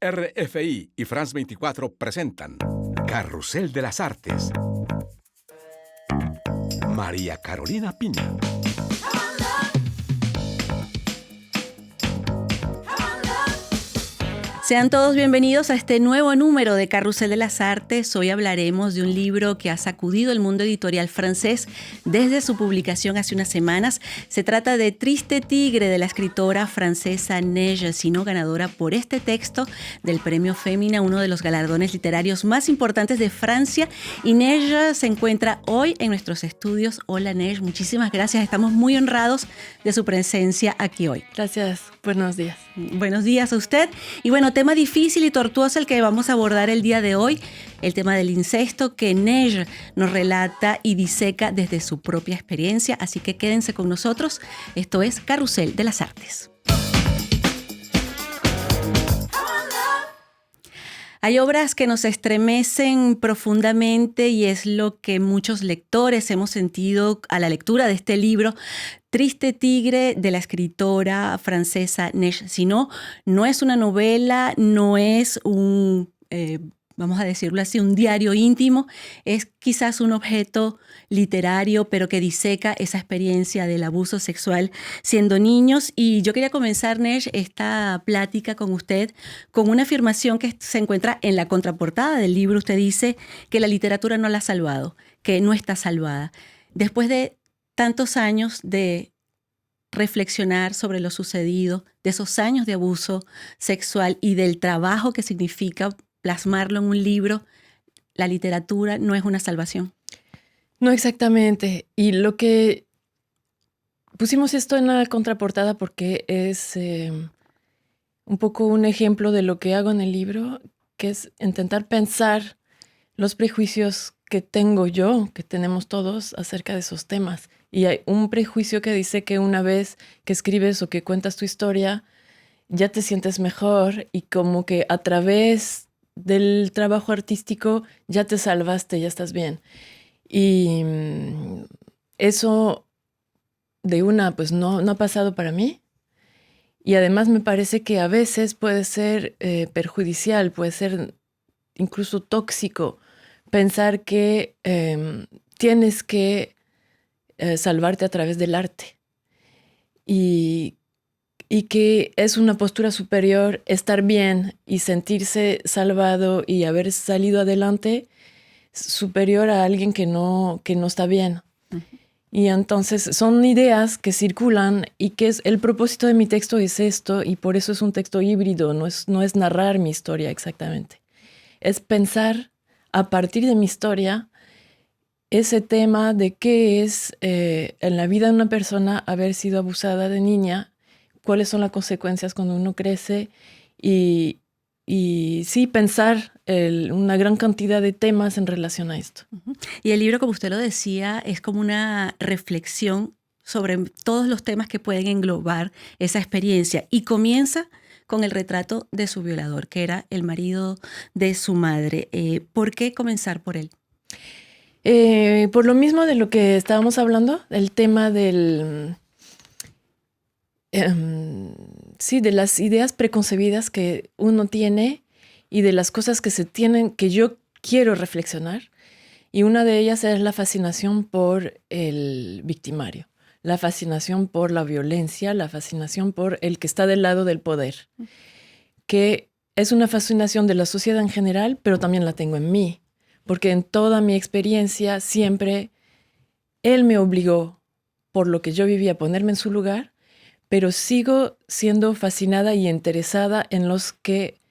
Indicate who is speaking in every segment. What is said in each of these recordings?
Speaker 1: RFI y France 24 presentan Carrusel de las Artes. María Carolina Piña.
Speaker 2: Sean todos bienvenidos a este nuevo número de Carrusel de las Artes. Hoy hablaremos de un libro que ha sacudido el mundo editorial francés desde su publicación hace unas semanas. Se trata de Triste Tigre, de la escritora francesa Neige Sinon, ganadora por este texto del Premio Femina, uno de los galardones literarios más importantes de Francia. Y Neige se encuentra hoy en nuestros estudios. Hola Neige, muchísimas gracias. Estamos muy honrados de su presencia aquí hoy.
Speaker 3: Gracias, buenos días.
Speaker 2: Buenos días a usted. Y bueno, tema difícil y tortuoso el que vamos a abordar el día de hoy, el tema del incesto que Neige nos relata y diseca desde su propia experiencia. Así que quédense con nosotros. Esto es Carrusel de las Artes. Hay obras que nos estremecen profundamente y es lo que muchos lectores hemos sentido a la lectura de este libro, Triste Tigre, de la escritora francesa Neige Sinon. No es una novela, no es vamos a decirlo así, un diario íntimo, es quizás un objeto literario, pero que diseca esa experiencia del abuso sexual siendo niños. Y yo quería comenzar, Neige, esta plática con usted con una afirmación que se encuentra en la contraportada del libro. Usted dice que la literatura no la ha salvado, que no está salvada. Después de tantos años de reflexionar sobre lo sucedido, de esos años de abuso sexual y del trabajo que significa plasmarlo en un libro, la literatura no es una salvación.
Speaker 3: No exactamente. Y lo que pusimos esto en la contraportada porque es un poco un ejemplo de lo que hago en el libro, que es intentar pensar los prejuicios que tengo yo, que tenemos todos acerca de esos temas. Y hay un prejuicio que dice que una vez que escribes o que cuentas tu historia, ya te sientes mejor y como que a través del trabajo artístico ya te salvaste, ya estás bien. Y eso de una, pues no ha pasado para mí. Y además me parece que a veces puede ser perjudicial, puede ser incluso tóxico pensar que tienes que salvarte a través del arte. Y que es una postura superior estar bien y sentirse salvado y haber salido adelante, superior a alguien que no está bien. Uh-huh. Y entonces son ideas que circulan y que el propósito de mi texto es esto, y por eso es un texto híbrido, no es narrar mi historia exactamente. Es pensar a partir de mi historia ese tema de qué es en la vida de una persona haber sido abusada de niña, cuáles son las consecuencias cuando uno crece y sí pensar una gran cantidad de temas en relación a esto.
Speaker 2: Uh-huh. Y el libro, como usted lo decía, es como una reflexión sobre todos los temas que pueden englobar esa experiencia y comienza con el retrato de su violador, que era el marido de su madre. ¿Por qué comenzar por él?
Speaker 3: Por lo mismo de lo que estábamos hablando, el tema del... sí, de las ideas preconcebidas que uno tiene y de las cosas que yo quiero reflexionar. Y una de ellas es la fascinación por el victimario, la fascinación por la violencia, la fascinación por el que está del lado del poder, que es una fascinación de la sociedad en general, pero también la tengo en mí, porque en toda mi experiencia siempre él me obligó, por lo que yo vivía, a ponerme en su lugar, pero sigo siendo fascinada y interesada en los que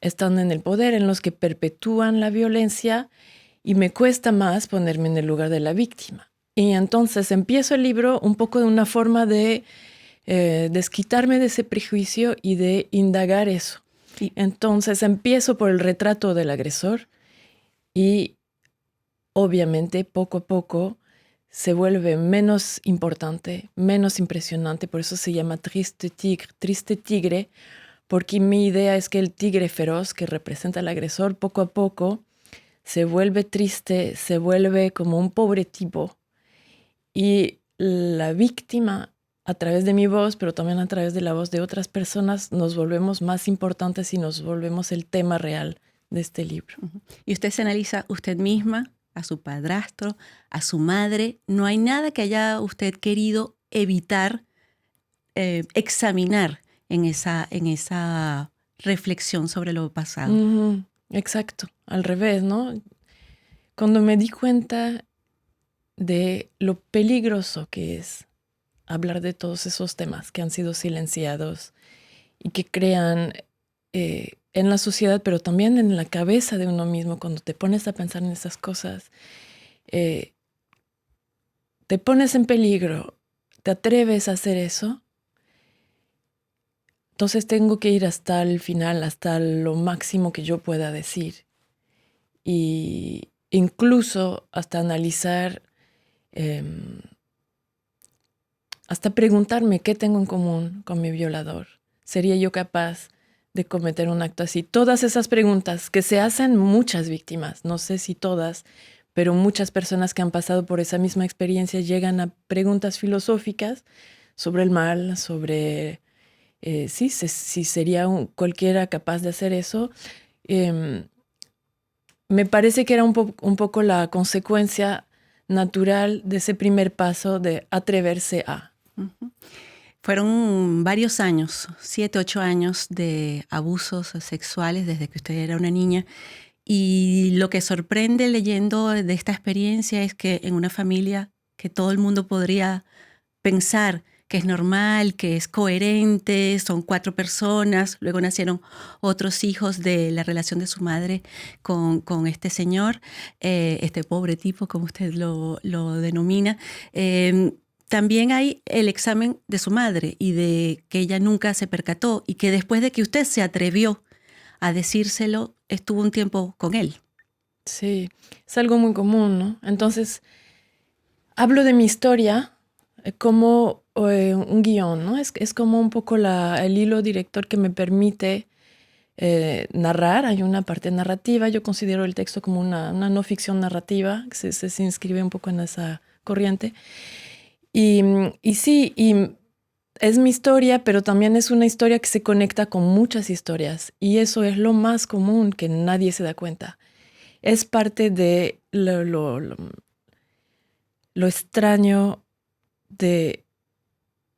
Speaker 3: están en el poder, en los que perpetúan la violencia, y me cuesta más ponerme en el lugar de la víctima. Y entonces empiezo el libro un poco de una forma de desquitarme de ese prejuicio y de indagar eso. Y entonces empiezo por el retrato del agresor y obviamente poco a poco se vuelve menos importante, menos impresionante. Por eso se llama Triste Tigre, porque mi idea es que el tigre feroz que representa al agresor poco a poco se vuelve triste, se vuelve como un pobre tipo. Y la víctima, a través de mi voz, pero también a través de la voz de otras personas, nos volvemos más importantes y nos volvemos el tema real de este libro.
Speaker 2: Y usted se analiza usted misma, a su padrastro, a su madre. No hay nada que haya usted querido evitar, examinar en esa reflexión sobre lo pasado.
Speaker 3: Exacto, al revés, ¿no? Cuando me di cuenta de lo peligroso que es hablar de todos esos temas que han sido silenciados y que crean en la sociedad, pero también en la cabeza de uno mismo, cuando te pones a pensar en esas cosas, te pones en peligro, te atreves a hacer eso, entonces tengo que ir hasta el final, hasta lo máximo que yo pueda decir. Y incluso hasta analizar, hasta preguntarme qué tengo en común con mi violador. ¿Sería yo capaz de cometer un acto así? Todas esas preguntas que se hacen muchas víctimas, no sé si todas, pero muchas personas que han pasado por esa misma experiencia llegan a preguntas filosóficas sobre el mal, sobre si sería cualquiera capaz de hacer eso. Me parece que era un poco la consecuencia natural de ese primer paso de atreverse a.
Speaker 2: Uh-huh. Fueron varios años, 7, 8 años de abusos sexuales desde que usted era una niña. Y lo que sorprende leyendo de esta experiencia es que en una familia que todo el mundo podría pensar que es normal, que es coherente, son 4 personas, luego nacieron otros hijos de la relación de su madre con este señor, este pobre tipo, como usted lo denomina. También hay el examen de su madre y de que ella nunca se percató y que después de que usted se atrevió a decírselo, estuvo un tiempo con él.
Speaker 3: Sí, es algo muy común, ¿no? Entonces, hablo de mi historia como un guión, ¿no? Es como un poco el hilo director que me permite narrar. Hay una parte narrativa. Yo considero el texto como una no ficción narrativa, que se inscribe un poco en esa corriente. Y sí, es mi historia, pero también es una historia que se conecta con muchas historias. Y eso es lo más común, que nadie se da cuenta. Es parte de lo extraño de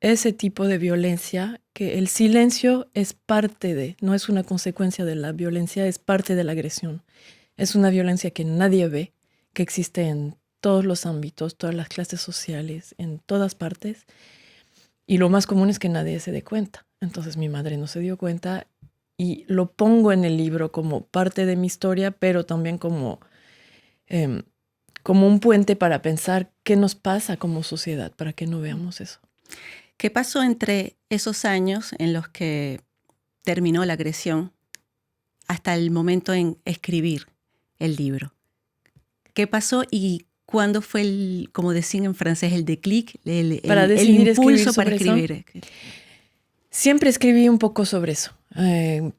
Speaker 3: ese tipo de violencia, que el silencio es parte de, no es una consecuencia de la violencia, es parte de la agresión. Es una violencia que nadie ve, que existe en todos los ámbitos, todas las clases sociales, en todas partes. Y lo más común es que nadie se dé cuenta. Entonces mi madre no se dio cuenta y lo pongo en el libro como parte de mi historia, pero también como un puente para pensar qué nos pasa como sociedad, para que no veamos eso.
Speaker 2: ¿Qué pasó entre esos años en los que terminó la agresión hasta el momento en escribir el libro? ¿Qué pasó y cuándo fue como decían en francés, el déclic, el impulso para escribir?
Speaker 3: Siempre escribí un poco sobre eso,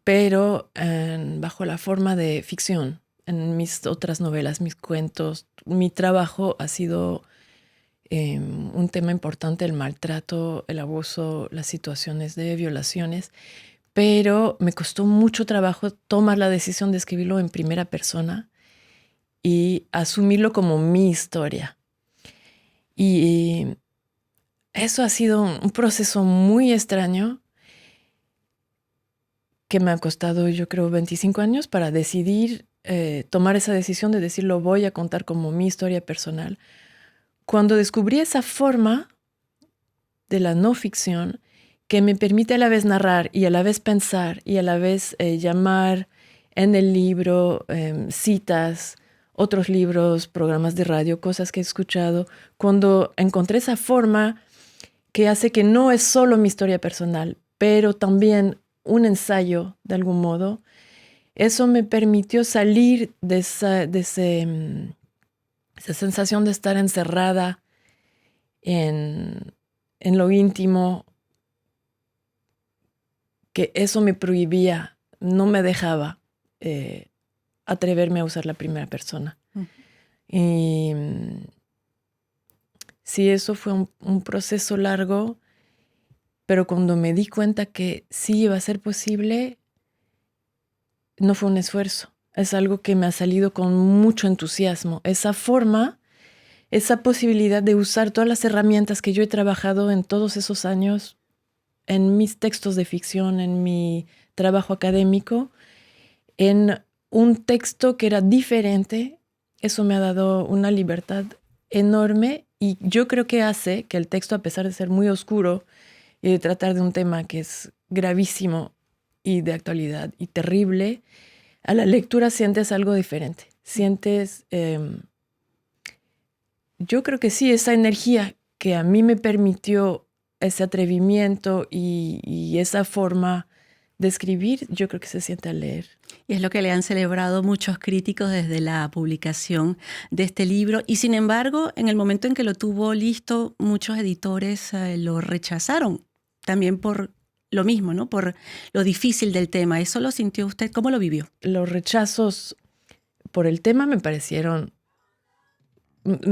Speaker 3: pero bajo la forma de ficción. En mis otras novelas, mis cuentos, mi trabajo ha sido un tema importante, el maltrato, el abuso, las situaciones de violaciones, pero me costó mucho trabajo tomar la decisión de escribirlo en primera persona y asumirlo como mi historia. Y eso ha sido un proceso muy extraño que me ha costado, yo creo, 25 años para decidir, tomar esa decisión de decir, lo voy a contar como mi historia personal. Cuando descubrí esa forma de la no ficción que me permite a la vez narrar y a la vez pensar y a la vez llamar en el libro citas, otros libros, programas de radio, cosas que he escuchado, cuando encontré esa forma que hace que no es solo mi historia personal, pero también un ensayo de algún modo, eso me permitió salir de esa sensación de estar encerrada en lo íntimo, que eso me prohibía, no me dejaba atreverme a usar la primera persona. Uh-huh. Y sí, eso fue un proceso largo pero cuando me di cuenta que sí iba a ser posible, no fue un esfuerzo. Es algo que me ha salido con mucho entusiasmo. Esa forma, esa posibilidad de usar todas las herramientas que yo he trabajado en todos esos años, en mis textos de ficción, en mi trabajo académico, en un texto que era diferente, eso me ha dado una libertad enorme y yo creo que hace que el texto, a pesar de ser muy oscuro y de tratar de un tema que es gravísimo y de actualidad y terrible, a la lectura sientes algo diferente. Sientes, yo creo que sí, esa energía que a mí me permitió ese atrevimiento y esa forma de escribir, yo creo que se siente al leer.
Speaker 2: Y es lo que le han celebrado muchos críticos desde la publicación de este libro. Y sin embargo, en el momento en que lo tuvo listo, muchos editores lo rechazaron. También por lo mismo, ¿no? Por lo difícil del tema. ¿Eso lo sintió usted? ¿Cómo lo vivió?
Speaker 3: Los rechazos por el tema me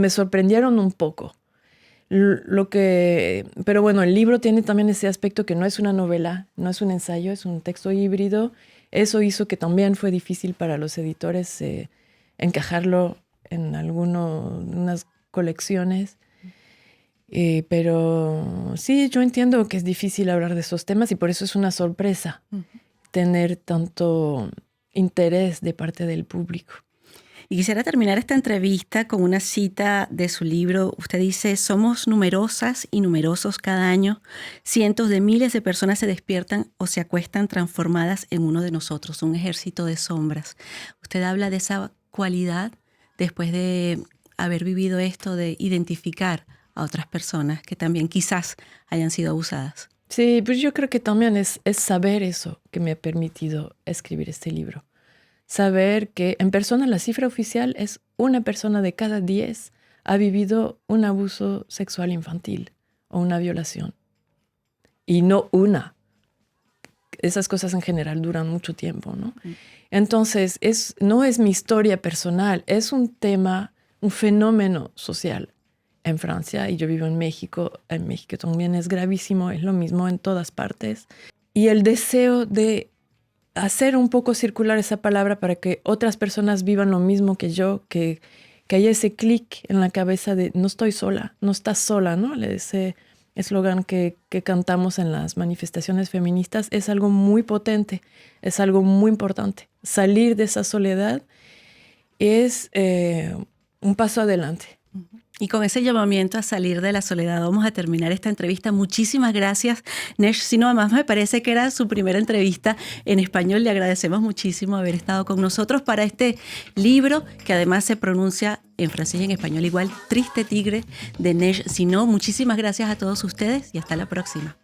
Speaker 3: sorprendieron un poco. Pero bueno, el libro tiene también ese aspecto que no es una novela, no es un ensayo, es un texto híbrido. Eso hizo que también fue difícil para los editores encajarlo en unas colecciones. Pero sí, yo entiendo que es difícil hablar de esos temas y por eso es una sorpresa tener tanto interés de parte del público.
Speaker 2: Y quisiera terminar esta entrevista con una cita de su libro. Usted dice: somos numerosas y numerosos cada año. Cientos de miles de personas se despiertan o se acuestan transformadas en uno de nosotros, un ejército de sombras. Usted habla de esa cualidad después de haber vivido esto, de identificar a otras personas que también quizás hayan sido abusadas.
Speaker 3: Sí, pues yo creo que también es saber eso que me ha permitido escribir este libro. Saber que en persona la cifra oficial es 1 persona de cada 10 ha vivido un abuso sexual infantil o una violación. Y no una. Esas cosas en general duran mucho tiempo, ¿no? Entonces, no es mi historia personal, es un tema, un fenómeno social en Francia y yo vivo en México. En México también es gravísimo, es lo mismo en todas partes. Y el deseo de hacer un poco circular esa palabra para que otras personas vivan lo mismo que yo, que haya ese clic en la cabeza de no estoy sola, no estás sola, ¿no? Ese eslogan que cantamos en las manifestaciones feministas es algo muy potente, es algo muy importante. Salir de esa soledad es un paso adelante.
Speaker 2: Y con ese llamamiento a salir de la soledad vamos a terminar esta entrevista. Muchísimas gracias, Nesh Sino. Además, me parece que era su primera entrevista en español. Le agradecemos muchísimo haber estado con nosotros para este libro, que además se pronuncia en francés y en español igual, Triste Tigre, de Nesh Sino. Muchísimas gracias a todos ustedes y hasta la próxima.